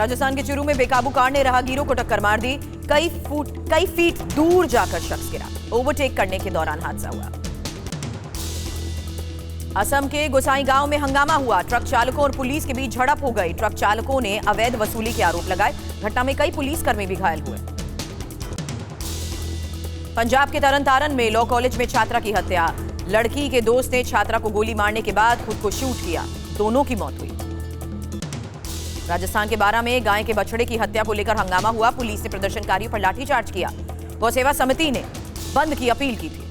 राजस्थान के चुरू में बेकाबू कार ने राहगीरों को टक्कर मार दी। कई फीट दूर जाकर शख्स गिरा। ओवरटेक करने के दौरान हादसा हुआ। असम के गोसाई गांव में हंगामा हुआ। ट्रक चालकों और पुलिस के बीच झड़प हो गई। ट्रक चालकों ने अवैध वसूली के आरोप लगाए। घटना में कई पुलिसकर्मी भी घायल हुए। पंजाब के तरनतारन में लॉ कॉलेज में छात्रा की हत्या। लड़की के दोस्त ने छात्रा को गोली मारने के बाद खुद को शूट किया। दोनों की मौत हुई। राजस्थान के बारां में गाय के बछड़े की हत्या को लेकर हंगामा हुआ। पुलिस ने प्रदर्शनकारियों पर लाठीचार्ज किया। गौसेवा समिति ने बंद की अपील की थी।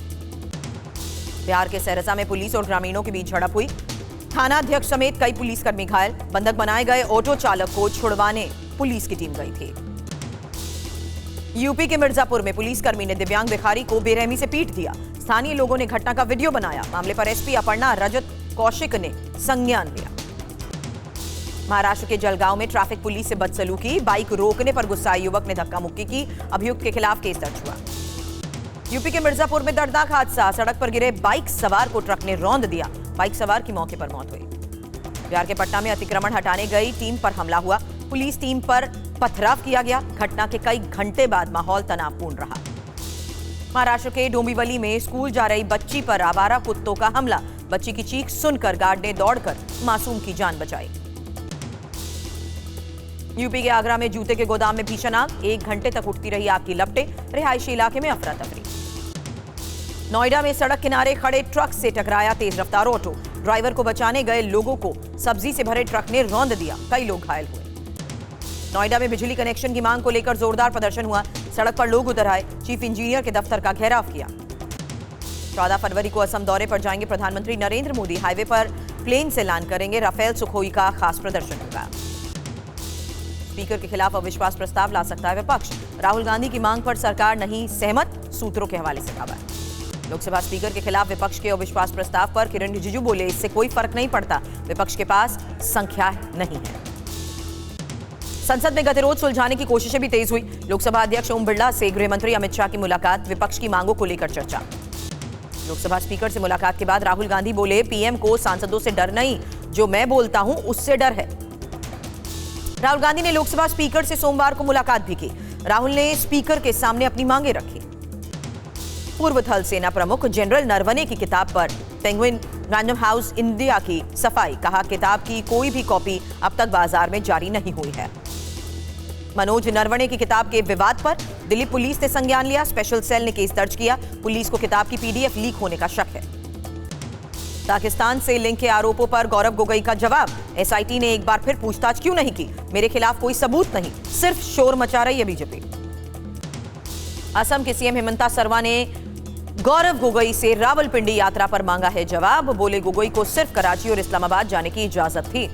बिहार के सहरसा में पुलिस और ग्रामीणों के बीच झड़प हुई। थानाध्यक्ष समेत कई पुलिसकर्मी घायल। बंधक बनाए गए ऑटो चालक को छुड़वाने पुलिस की टीम गई थी। यूपी के मिर्जापुर में पुलिसकर्मी ने दिव्यांग भिखारी को बेरहमी से पीट दिया। स्थानीय लोगों ने घटना का वीडियो बनाया। मामले पर एसपी अपर्णा रजत कौशिक ने संज्ञान लिया। महाराष्ट्र के जलगांव में ट्रैफिक पुलिस से बदसलूकी। बाइक रोकने पर गुस्साए युवक ने धक्का मुक्की की। अभियुक्त के खिलाफ केस दर्ज हुआ। यूपी के मिर्जापुर में दर्दनाक हादसा। सड़क पर गिरे बाइक सवार को ट्रक ने रौंद दिया। बाइक सवार की मौके पर मौत हुई। बिहार के पटना में अतिक्रमण हटाने गई टीम पर हमला हुआ। पुलिस टीम पर पथराव किया गया। घटना के कई घंटे बाद माहौल तनावपूर्ण रहा। महाराष्ट्र के डोंबिवली में स्कूल जा रही बच्ची पर आवारा कुत्तों का हमला। बच्ची की चीख सुनकर गार्ड ने दौड़कर मासूम की जान बचाई। यूपी के आगरा में जूते के गोदाम में भीषण आग। 1 घंटे तक उठती रही आग की लपटें। रिहायशी इलाके में अफरा तफरी। नोएडा में सड़क किनारे खड़े ट्रक से टकराया तेज रफ्तार ऑटो। ड्राइवर को बचाने गए लोगों को सब्जी से भरे ट्रक ने रौंद दिया। कई लोग घायल हुए। नोएडा में बिजली कनेक्शन की मांग को लेकर जोरदार प्रदर्शन हुआ। सड़क पर लोग उतर आए। चीफ इंजीनियर के दफ्तर का घेराव किया। 14 फरवरी को असम दौरे पर जाएंगे प्रधानमंत्री नरेंद्र मोदी। हाईवे पर प्लेन से लैंड करेंगे। राफेल सुखोई का खास प्रदर्शन होगा। स्पीकर के खिलाफ अविश्वास प्रस्ताव ला सकता है विपक्ष। राहुल गांधी की मांग पर सरकार नहीं सहमत। सूत्रों के हवाले से खबर। लोकसभा स्पीकर के खिलाफ विपक्ष के अविश्वास प्रस्ताव पर किरण रिजिजू बोले, इससे कोई फर्क नहीं पड़ता। विपक्ष के पास संख्या नहीं है। संसद में गतिरोध सुलझाने की कोशिशें भी तेज हुई। लोकसभा अध्यक्ष ओम बिरला से गृह मंत्री अमित शाह की मुलाकात। विपक्ष की मांगों को लेकर चर्चा। लोकसभा स्पीकर से मुलाकात के बाद राहुल गांधी बोले, पीएम को सांसदों से डर नहीं, जो मैं बोलता हूं उससे डर है। राहुल गांधी ने लोकसभा स्पीकर से सोमवार को मुलाकात भी की। राहुल ने स्पीकर के सामने अपनी मांगे रखी। पूर्व थल सेना प्रमुख जनरल नरवणे की किताब पर पेंगुइन रैंडम हाउस इंडिया की सफाई। कहा, किताब की कोई भी कॉपी अब तक बाजार में जारी नहीं हुई है। मनोज नरवणे की किताब के विवाद पर दिल्ली पुलिस ने संज्ञान लिया। स्पेशल सेल ने केस दर्ज किया। पुलिस को किताब की पीडीएफ लीक होने का शक है। पाकिस्तान से लिंक के आरोपों पर गौरव गोगोई का जवाब। एसआईटी ने एक बार फिर पूछताछ क्यों नहीं की? मेरे खिलाफ कोई सबूत नहीं, सिर्फ शोर मचा रही है बीजेपी। असम के सीएम हेमंता सरवा ने गौरव गोगोई से रावलपिंडी यात्रा पर मांगा है जवाब। बोले, गोगोई को सिर्फ कराची और इस्लामाबाद जाने की इजाजत थी।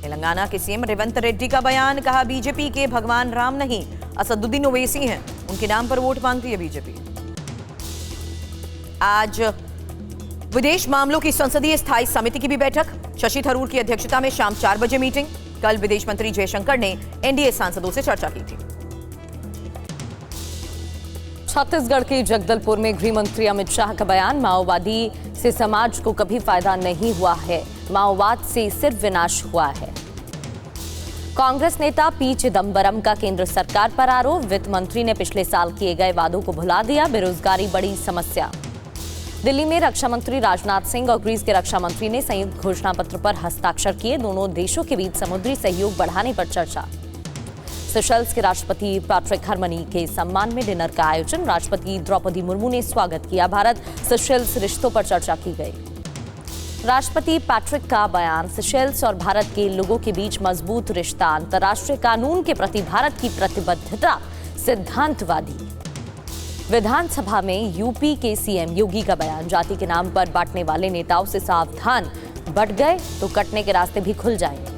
तेलंगाना के सीएम रेवंत रेड्डी का बयान। कहा, बीजेपी के भगवान राम नहीं, असदुद्दीन ओवैसी हैं। उनके नाम पर वोट मांगती है बीजेपी। आज विदेश मामलों की संसदीय स्थायी समिति की भी बैठक। शशि थरूर की अध्यक्षता में शाम 4 बजे मीटिंग। कल विदेश मंत्री जयशंकर ने एनडीए सांसदों से चर्चा की थी। छत्तीसगढ़ के जगदलपुर में गृह मंत्री अमित शाह का बयान। माओवादी से समाज को कभी फायदा नहीं हुआ है, माओवाद से सिर्फ विनाश हुआ है। कांग्रेस नेता पी चिदम्बरम का केंद्र सरकार पर आरोप। वित्त मंत्री ने पिछले साल किए गए वादों को भुला दिया। बेरोजगारी बड़ी समस्या। दिल्ली में रक्षा मंत्री राजनाथ सिंह और ग्रीस के रक्षा मंत्री ने संयुक्त घोषणा पत्र पर हस्ताक्षर किए। दोनों देशों के बीच समुद्री सहयोग बढ़ाने पर चर्चा। सेशल्स के राष्ट्रपति पैट्रिक हरमनी के सम्मान में डिनर का आयोजन। राष्ट्रपति द्रौपदी मुर्मू ने स्वागत किया। भारत सेशल्स रिश्तों पर चर्चा की गई। राष्ट्रपति पैट्रिक का बयान। सेशल्स और भारत के लोगों के बीच मजबूत रिश्ता। अंतर्राष्ट्रीय कानून के प्रति भारत की प्रतिबद्धता सिद्धांतवादी। विधानसभा में यूपी के सीएम योगी का बयान। जाति के नाम पर बांटने वाले नेताओं से सावधान, बट गए तो कटने के रास्ते भी खुल जाएंगे।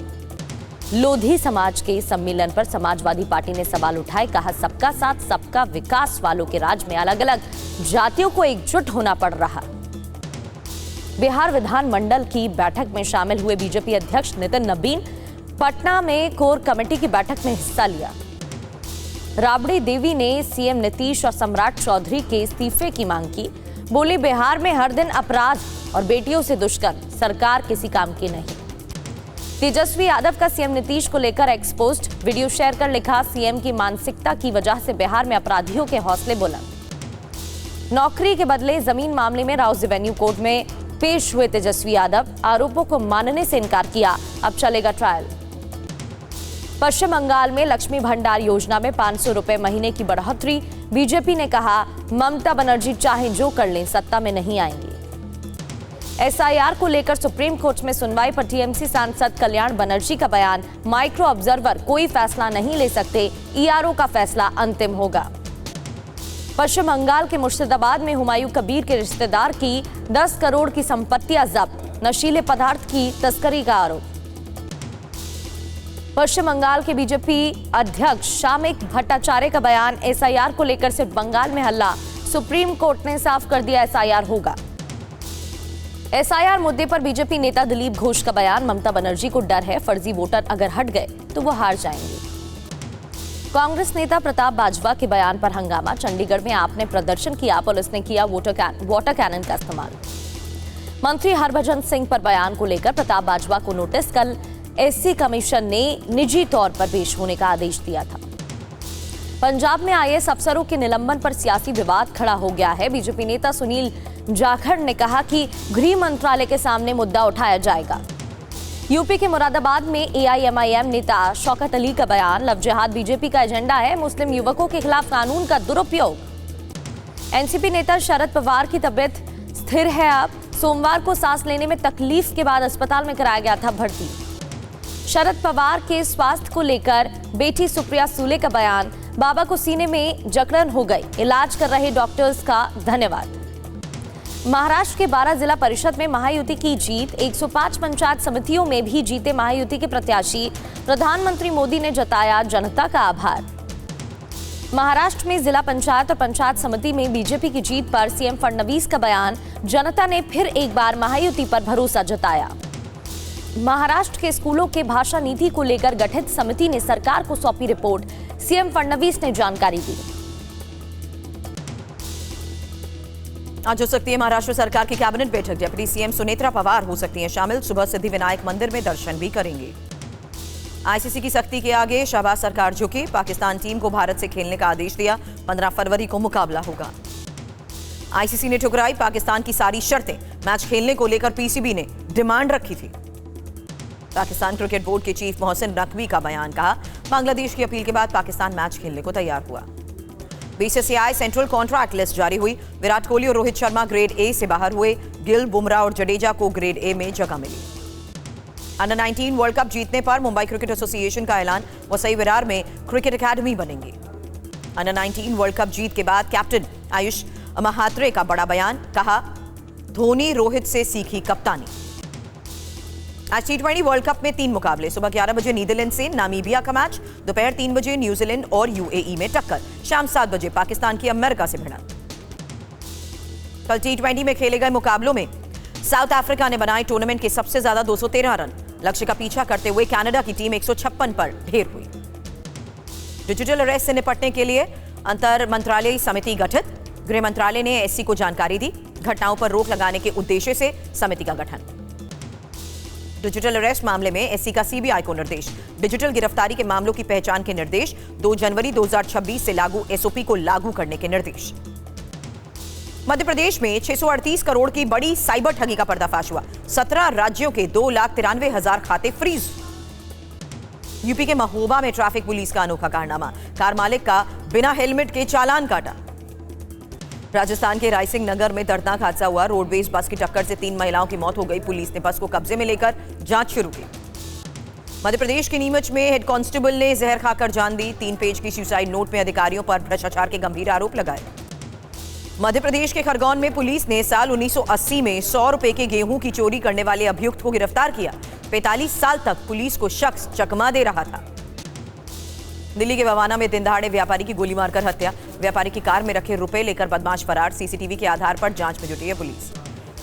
लोधी समाज के सम्मेलन पर समाजवादी पार्टी ने सवाल उठाए। कहा, सबका साथ सबका विकास वालों के राज में अलग अलग जातियों को एकजुट होना पड़ रहा। बिहार विधानमंडल की बैठक में शामिल हुए बीजेपी अध्यक्ष नितिन नबीन। पटना में कोर कमेटी की बैठक में हिस्सा लिया। राबड़ी देवी ने सीएम नीतीश और सम्राट चौधरी के इस्तीफे की मांग की। बोली, बिहार में हर दिन अपराध और बेटियों से दुष्कर्म, सरकार किसी काम की नहीं। तेजस्वी यादव का सीएम नीतीश को लेकर एक्सपोज्ड, वीडियो शेयर कर लिखा, सीएम की मानसिकता की वजह से बिहार में अपराधियों के हौसले बुलंद। नौकरी के बदले जमीन मामले में राउज रेवेन्यू कोर्ट में पेश हुए तेजस्वी यादव, आरोपों को मानने से इनकार किया, अब चलेगा ट्रायल। पश्चिम बंगाल में लक्ष्मी भंडार योजना में 500 रुपए महीने की बढ़ोतरी, बीजेपी ने कहा ममता बनर्जी चाहे जो कर लें, सत्ता में नहीं आएंगी। एसआईआर को लेकर सुप्रीम कोर्ट में सुनवाई पर टीएमसी सांसद कल्याण बनर्जी का बयान, माइक्रो ऑब्जर्वर कोई फैसला नहीं ले सकते, ईआरओ का फैसला अंतिम होगा। पश्चिम बंगाल के मुर्शिदाबाद में हुमायूं कबीर के रिश्तेदार की 10 करोड़ की संपत्तियां जब्त, नशीले पदार्थ की तस्करी का आरोप। पश्चिम बंगाल के बीजेपी अध्यक्ष श्यामिक भट्टाचार्य का बयान, एसआईआर को लेकर सिर्फ बंगाल में हल्ला, सुप्रीम कोर्ट ने साफ कर दिया एसआईआर होगा। एसआईआर मुद्दे पर बीजेपी नेता दिलीप घोष का बयान, ममता बनर्जी को डर है फर्जी वोटर अगर हट गए तो वो हार जाएंगे। कांग्रेस नेता प्रताप बाजवा के बयान पर हंगामा, चंडीगढ़ में आपने प्रदर्शन किया, पुलिस ने किया वाटर कैनन का इस्तेमाल। मंत्री हरभजन सिंह पर बयान को लेकर प्रताप बाजवा को नोटिस, कल एससी कमीशन ने निजी तौर पर पेश होने का आदेश दिया था। पंजाब में आईएएस अफसरों के निलंबन पर सियासी विवाद खड़ा हो गया है। बीजेपी नेता सुनील जाखड़ ने कहा कि गृह मंत्रालय के सामने मुद्दा उठाया जाएगा। यूपी के मुरादाबाद में एआईएमआईएम नेता शौकत अली का बयान, लव जिहाद बीजेपी का एजेंडा है, मुस्लिम युवकों के खिलाफ कानून का दुरुपयोग। एनसीपी नेता शरद पवार की तबीयत स्थिर है, अब सोमवार को सांस लेने में तकलीफ के बाद अस्पताल में कराया गया था भर्ती। शरद पवार के स्वास्थ्य को लेकर बेटी सुप्रिया सूले का बयान, बाबा को सीने में जकड़न हो गई, इलाज कर रहे डॉक्टर्स का धन्यवाद। महाराष्ट्र के 12 जिला परिषद में महायुति की जीत, 105 पंचायत समितियों में भी जीते महायुति के प्रत्याशी, प्रधानमंत्री मोदी ने जताया जनता का आभार। महाराष्ट्र में जिला पंचायत और पंचायत समिति में बीजेपी की जीत पर सीएम फडणवीस का बयान, जनता ने फिर एक बार महायुति पर भरोसा जताया। महाराष्ट्र के स्कूलों के भाषा नीति को लेकर गठित समिति ने सरकार को सौंपी रिपोर्ट, सीएम फडणवीस ने जानकारी दी। आज हो सकती है महाराष्ट्र सरकार की कैबिनेट बैठक, डिप्टी सीएम सुनेत्रा पवार हो सकती हैं शामिल, सुबह सिद्धिविनायक मंदिर में दर्शन भी करेंगे। आईसीसी की सख्ती के आगे शहबाज सरकार झुकी, पाकिस्तान टीम को भारत से खेलने का आदेश दिया, 15 फरवरी को मुकाबला होगा। आईसीसी ने ठुकराई पाकिस्तान की सारी शर्तें, मैच खेलने को लेकर पीसीबी ने डिमांड रखी थी। पाकिस्तान क्रिकेट बोर्ड के चीफ मोहसिन नकवी का बयान, कहा बांग्लादेश की अपील के बाद पाकिस्तान मैच खेलने को तैयार हुआ। बीसीसीआई सेंट्रल कॉन्ट्रैक्ट लिस्ट जारी हुई, विराट कोहली और रोहित शर्मा ग्रेड ए से बाहर हुए, गिल, बुमराह और जडेजा को ग्रेड ए में जगह मिली। अंडर 19 वर्ल्ड कप जीतने पर मुंबई क्रिकेट एसोसिएशन का ऐलान, वसई विरार में क्रिकेट अकादमी बनेंगी। अंडर 19 वर्ल्ड कप जीत के बाद कैप्टन आयुष महात्रे का बड़ा बयान, कहा धोनी रोहित से सीखी कप्तानी। आज टी20 वर्ल्ड कप में 3 मुकाबले, सुबह 11 बजे नीदरलैंड से नामीबिया का मैच, दोपहर 3 बजे न्यूजीलैंड और यूएई में टक्कर, शाम 7 बजे पाकिस्तान की अमेरिका से भिड़ंत। कल टी20 में खेले गए मुकाबलों में साउथ अफ्रीका ने बनाए टूर्नामेंट के सबसे ज्यादा 213 रन, लक्ष्य का पीछा करते हुए कनाडा की टीम 156 पर ढेर हुई। डिजिटल अरेस्ट से निपटने के लिए अंतर मंत्रालयी समिति गठित, गृह मंत्रालय ने एससी को जानकारी दी, घटनाओं पर रोक लगाने के उद्देश्य से समिति का गठन। डिजिटल अरेस्ट मामले में एससी का सीबीआई को निर्देश, डिजिटल गिरफ्तारी के मामलों की पहचान के निर्देश, 2 जनवरी 2026 से लागू एसओपी को लागू करने के निर्देश। मध्य प्रदेश में 638 करोड़ की बड़ी साइबर ठगी का पर्दाफाश हुआ, 17 राज्यों के 2,93,000 खाते फ्रीज। यूपी के महोबा में ट्रैफिक पुलिस का अनोखा कारनामा, कार मालिक का बिना हेलमेट के चालान काटा। राजस्थान के रायसिंह नगर में दर्दनाक हादसा हुआ, रोडवेज बस की टक्कर से 3 महिलाओं की मौत हो गई, पुलिस ने बस को कब्जे में लेकर जांच शुरू की। मध्य प्रदेश के नीमच में हेड कांस्टेबल ने जहर खाकर जान दी, 3 पेज की सुसाइड नोट में अधिकारियों पर भ्रष्टाचार के गंभीर आरोप लगाए। मध्य प्रदेश के खरगोन में पुलिस ने साल 1980 में 100 रुपए के गेहूं की चोरी करने वाले अभियुक्त को गिरफ्तार किया, 45 साल तक पुलिस को शख्स चकमा दे रहा था। दिल्ली के बवाना में दिनदहाड़े व्यापारी की गोली मारकर हत्या, व्यापारी की कार में रखे रुपए लेकर बदमाश फरार, सीसीटीवी के आधार पर जांच में जुटी है पुलिस।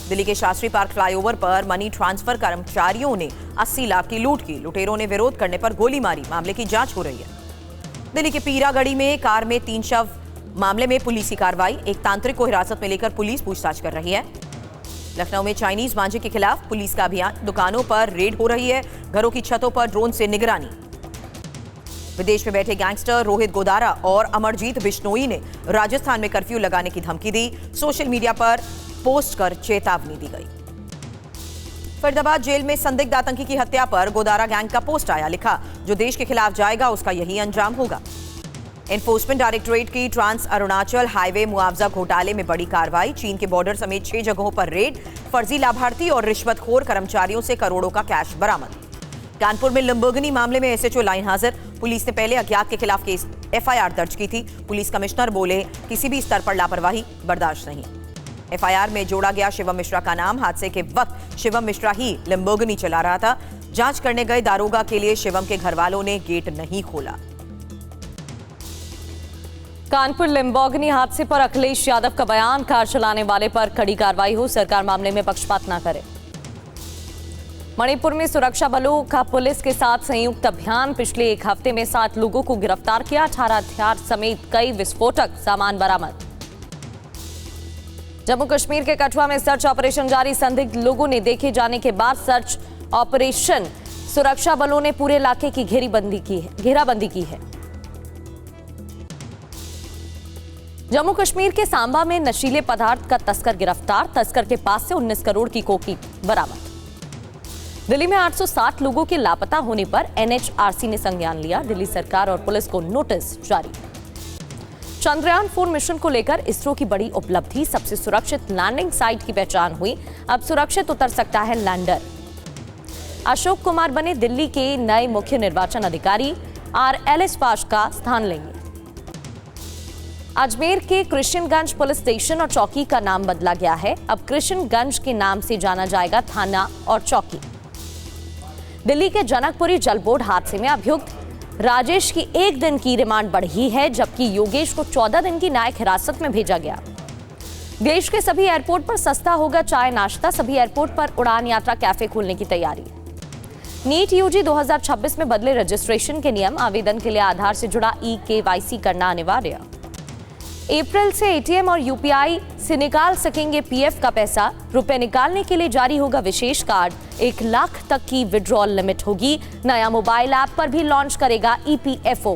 दिल्ली के शास्त्री पार्क फ्लाईओवर पर मनी ट्रांसफर कर्मचारियों ने 80 लाख की लूट की, लुटेरों ने विरोध करने पर गोली मारी, मामले की जांच हो रही है। दिल्ली के पीरागढ़ी में कार में 3 शव मामले में पुलिस की कार्रवाई, एक तांत्रिक को हिरासत में लेकर पुलिस पूछताछ कर रही है। लखनऊ में चाइनीज मांझे के खिलाफ पुलिस का अभियान, दुकानों पर रेड हो रही है, घरों की छतों पर ड्रोन से निगरानी। विदेश में बैठे गैंगस्टर रोहित गोदारा और अमरजीत बिश्नोई ने राजस्थान में कर्फ्यू लगाने की धमकी दी, सोशल मीडिया पर पोस्ट कर चेतावनी दी गई। फरीदाबाद जेल में संदिग्ध आतंकी की हत्या पर गोदारा गैंग का पोस्ट आया, लिखा जो देश के खिलाफ जाएगा उसका यही अंजाम होगा। एनफोर्समेंट डायरेक्टोरेट की ट्रांस अरुणाचल हाईवे मुआवजा घोटाले में बड़ी कार्रवाई, चीन के बॉर्डर समेत 6 जगहों पर रेड, फर्जी लाभार्थी और रिश्वतखोर कर्मचारियों से करोड़ों का कैश बरामद। कानपुर में लंबोर्गिनी मामले में एसएचओ लाइन हाजिर, पुलिस ने पहले अज्ञात के खिलाफ केस एफआईआर दर्ज की थी। पुलिस कमिश्नर बोले किसी भी स्तर पर लापरवाही बर्दाश्त नहीं। एफआईआर में जोड़ा गया शिवम मिश्रा का नाम, हादसे के वक्त शिवम मिश्रा ही लंबोर्गिनी चला रहा था। जांच करने गए दारोगा के लिए शिवम के घर वालों ने गेट नहीं खोला। कानपुर लंबोर्गिनी हादसे पर अखिलेश यादव का बयान, कार चलाने वाले पर कड़ी कार्रवाई हो, सरकार मामले में पक्षपात न करे। मणिपुर में सुरक्षा बलों का पुलिस के साथ संयुक्त अभियान, पिछले एक हफ्ते में 7 लोगों को गिरफ्तार किया, 18 हथियार समेत कई विस्फोटक सामान बरामद। जम्मू कश्मीर के कठुआ में सर्च ऑपरेशन जारी, संदिग्ध लोगों ने देखे जाने के बाद सर्च ऑपरेशन, सुरक्षा बलों ने पूरे इलाके की घेराबंदी की है। जम्मू कश्मीर के सांबा में नशीले पदार्थ का तस्कर गिरफ्तार, तस्कर के पास से 19 करोड़ की कोकीन बरामद। दिल्ली में 860 लोगों के लापता होने पर एनएचआरसी ने संज्ञान लिया, दिल्ली सरकार और पुलिस को नोटिस जारी। चंद्रयान 4 मिशन को लेकर इसरो की बड़ी उपलब्धि, सबसे सुरक्षित लैंडिंग साइट की पहचान हुई, अब सुरक्षित उतर सकता है लैंडर। अशोक कुमार बने दिल्ली के नए मुख्य निर्वाचन अधिकारी, आरएलएस पास का स्थान लेंगे। अजमेर के कृष्णगंज पुलिस स्टेशन और चौकी का नाम बदला गया है, अब कृष्णगंज के नाम से जाना जाएगा थाना और चौकी। दिल्ली के जनकपुरी जलपोर्ट हादसे में अभियुक्त राजेश की 1 दिन की रिमांड बढ़ी है, जबकि योगेश को 14 दिन की न्यायिक हिरासत में भेजा गया। देश के सभी एयरपोर्ट पर सस्ता होगा चाय नाश्ता, सभी एयरपोर्ट पर उड़ान यात्रा कैफे खोलने की तैयारी। नीट यूजी 2026 में बदले रजिस्ट्रेशन के नियम, आवेदन के लिए आधार से जुड़ा ई-केवाईसी करना अनिवार्य। अप्रैल से एटीएम और यूपीआई से निकाल सकेंगे पीएफ का पैसा, रुपए निकालने के लिए जारी होगा विशेष कार्ड, 1 लाख तक की विड्रॉल लिमिट होगी। नया मोबाइल ऐप पर भी लॉन्च करेगा ईपीएफओ।